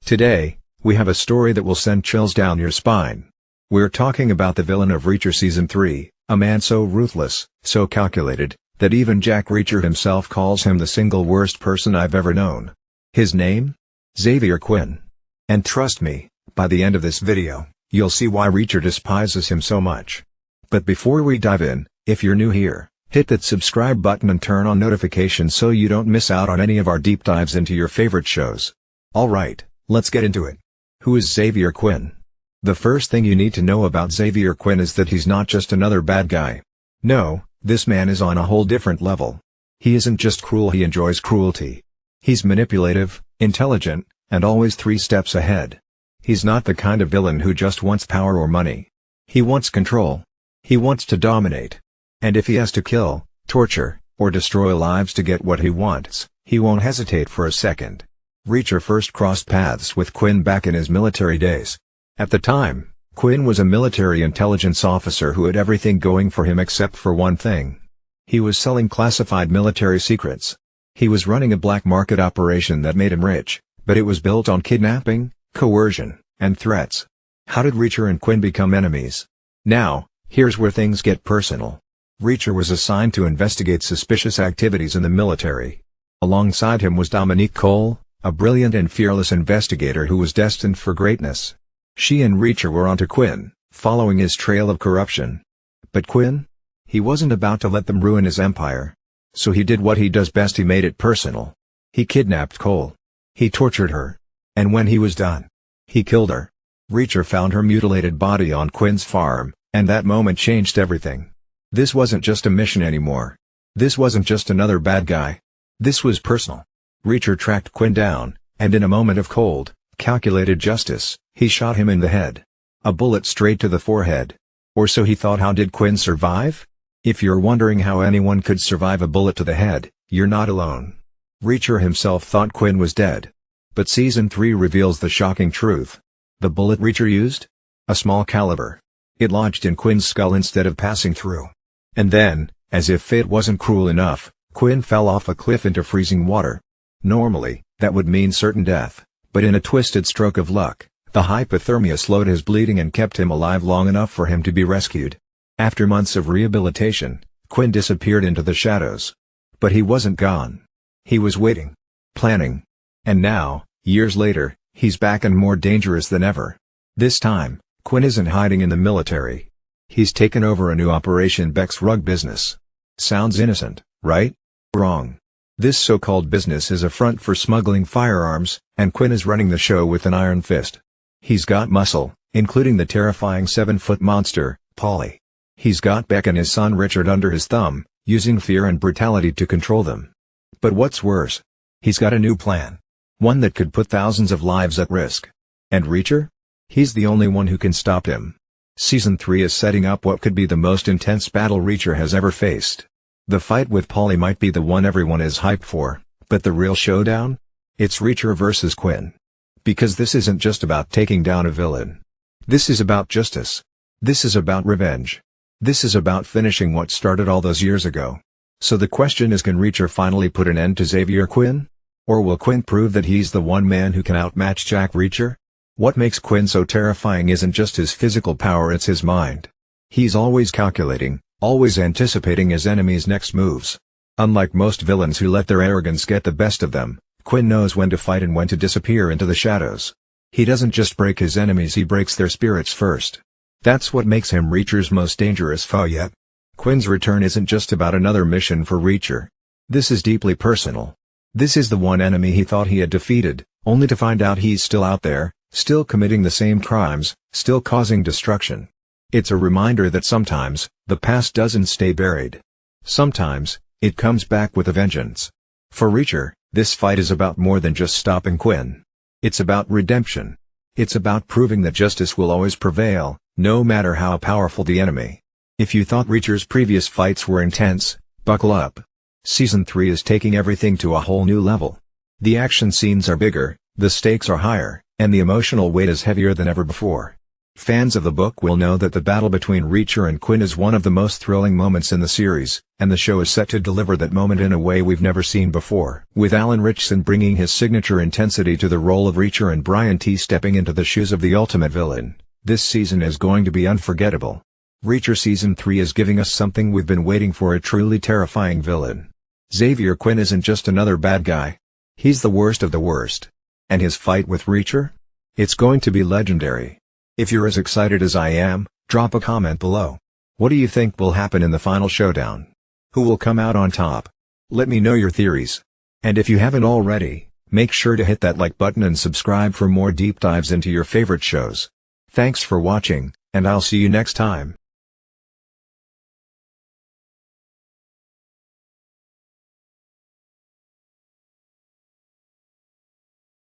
Today, we have a story that will send chills down your spine. We're talking about the villain of Reacher Season 3, a man so ruthless, so calculated, that even Jack Reacher himself calls him the single worst person I've ever known. His name? Xavier Quinn. And trust me, by the end of this video, you'll see why Reacher despises him so much. But before we dive in, if you're new here, hit that subscribe button and turn on notifications so you don't miss out on any of our deep dives into your favorite shows. Alright, let's get into it. Who is Xavier Quinn? The first thing you need to know about Xavier Quinn is that he's not just another bad guy. No, this man is on a whole different level. He isn't just cruel, he enjoys cruelty. He's manipulative, intelligent, and always 3 steps ahead. He's not the kind of villain who just wants power or money. He wants control. He wants to dominate. And if he has to kill, torture, or destroy lives to get what he wants, he won't hesitate for a second. Reacher first crossed paths with Quinn back in his military days. At the time, Quinn was a military intelligence officer who had everything going for him except for one thing. He was selling classified military secrets. He was running a black market operation that made him rich, but it was built on kidnapping, coercion, and threats. How did Reacher and Quinn become enemies? Now, here's where things get personal. Reacher was assigned to investigate suspicious activities in the military. Alongside him was Dominique Cole, a brilliant and fearless investigator who was destined for greatness. She and Reacher were onto Quinn, following his trail of corruption. But Quinn? He wasn't about to let them ruin his empire. So he did what he does best: he made it personal. He kidnapped Cole. He tortured her. And when he was done, he killed her. Reacher found her mutilated body on Quinn's farm, and that moment changed everything. This wasn't just a mission anymore. This wasn't just another bad guy. This was personal. Reacher tracked Quinn down, and in a moment of cold, calculated justice, he shot him in the head. A bullet straight to the forehead. Or so he thought. How did Quinn survive? If you're wondering how anyone could survive a bullet to the head, you're not alone. Reacher himself thought Quinn was dead. But Season 3 reveals the shocking truth. The bullet Reacher used? A small caliber. It lodged in Quinn's skull instead of passing through. And then, as if fate wasn't cruel enough, Quinn fell off a cliff into freezing water. Normally, that would mean certain death, but in a twisted stroke of luck, the hypothermia slowed his bleeding and kept him alive long enough for him to be rescued. After months of rehabilitation, Quinn disappeared into the shadows. But he wasn't gone. He was waiting. Planning. And now, years later, he's back and more dangerous than ever. This time, Quinn isn't hiding in the military. He's taken over a new Operation Beck's rug business. Sounds innocent, right? Wrong. This so-called business is a front for smuggling firearms, and Quinn is running the show with an iron fist. He's got muscle, including the terrifying 7-foot monster, Paulie. He's got Beck and his son Richard under his thumb, using fear and brutality to control them. But what's worse? He's got a new plan. One that could put thousands of lives at risk. And Reacher? He's the only one who can stop him. Season 3 is setting up what could be the most intense battle Reacher has ever faced. The fight with Paulie might be the one everyone is hyped for, but the real showdown? It's Reacher versus Quinn. Because this isn't just about taking down a villain. This is about justice. This is about revenge. This is about finishing what started all those years ago. So the question is, can Reacher finally put an end to Xavier Quinn? Or will Quinn prove that he's the one man who can outmatch Jack Reacher? What makes Quinn so terrifying isn't just his physical power, it's his mind. He's always calculating, always anticipating his enemy's next moves. Unlike most villains who let their arrogance get the best of them, Quinn knows when to fight and when to disappear into the shadows. He doesn't just break his enemies, he breaks their spirits first. That's what makes him Reacher's most dangerous foe yet. Quinn's return isn't just about another mission for Reacher. This is deeply personal. This is the one enemy he thought he had defeated, only to find out he's still out there, still committing the same crimes, still causing destruction. It's a reminder that sometimes, the past doesn't stay buried. Sometimes, it comes back with a vengeance. For Reacher, this fight is about more than just stopping Quinn. It's about redemption. It's about proving that justice will always prevail, no matter how powerful the enemy. If you thought Reacher's previous fights were intense, buckle up. Season 3 is taking everything to a whole new level. The action scenes are bigger, the stakes are higher, and the emotional weight is heavier than ever before. Fans of the book will know that the battle between Reacher and Quinn is one of the most thrilling moments in the series, and the show is set to deliver that moment in a way we've never seen before. With Alan Ritchson bringing his signature intensity to the role of Reacher and Brian T. stepping into the shoes of the ultimate villain, this season is going to be unforgettable. Reacher Season 3 is giving us something we've been waiting for, a truly terrifying villain. Xavier Quinn isn't just another bad guy. He's the worst of the worst. And his fight with Reacher? It's going to be legendary. If you're as excited as I am, drop a comment below. What do you think will happen in the final showdown? Who will come out on top? Let me know your theories. And if you haven't already, make sure to hit that like button and subscribe for more deep dives into your favorite shows. Thanks for watching, and I'll see you next time.